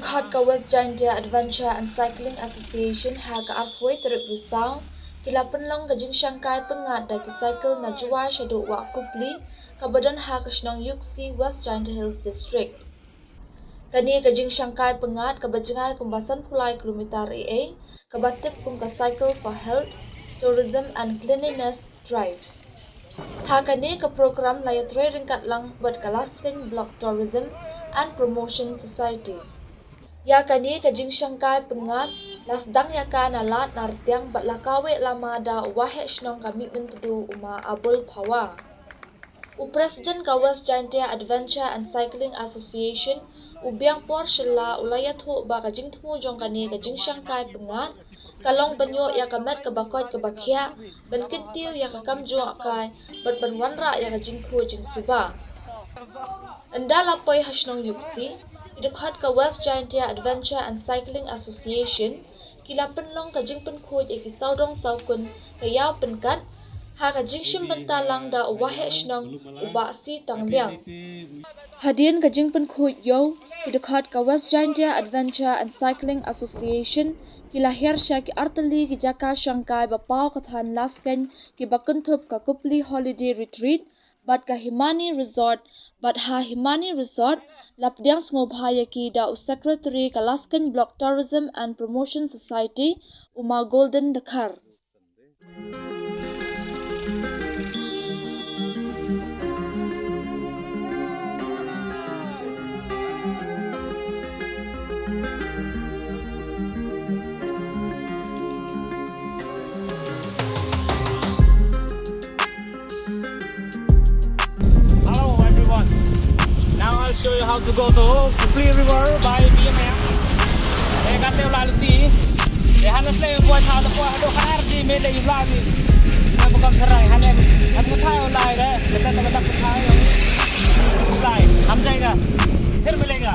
Idakhat ka West Giant Adventure and Cycling Association ha ka arpoi teruk risau kila penlong ka jingshangkai pengat da ki cycle na juai shadu wa kupli ka badan ha ka shnong yuksi West Giant Hills District. Kani ka jingshangkai pengat ka bajengai kumbasan pulai kilometer ka batip kum ka cycle for health, tourism and cleanliness drive. Ha kani ka program layatroy ringkat lang buat kalaskin block tourism and promotion society. Ya kani ka jingshangkai pengat lasdang yaka nalat nartiang batlakawe lama da wahe shnong kami mentudu uma abul pawa. President ka West Giant Adventure and Cycling Association ubiang por shilla ulayathu ba ka jingtmu jong kani ka jingshangkai pengat kalong banyo ya kamet ka koit ka khiah ban kintiu ya ka kam jngohkai bat ban wanra ya ka jingkhuid jingsuba. Anda lapoi hashnong yuksi idakhat ka West Giant Adventure and Cycling Association kila penlong ka jingpenkhud iki saudong saukun ka yaw penkat ha ka jingshim bentalang da wahe shnong uba si tangliang. Hadian ka jingpenkhud yo idakhat ka West Giant Adventure and Cycling Association kila hersha ki artali ki jaka shangkai bapau kathan lasken ki bakuntup ka kupli holiday retreat bat ka Himani Resort bat ha Himani Resort lapdiang ngobhaya ki da secretary kalaskan block tourism and promotion society uma golden dakar. Now I'll show you how to go to Kupli River by BMF. They got their lalati. They have a play of what how the boy had hardly made a lobby. Never come to right. I'm the tile lie there. The better than the tile lie. I'm Janga. Here we go.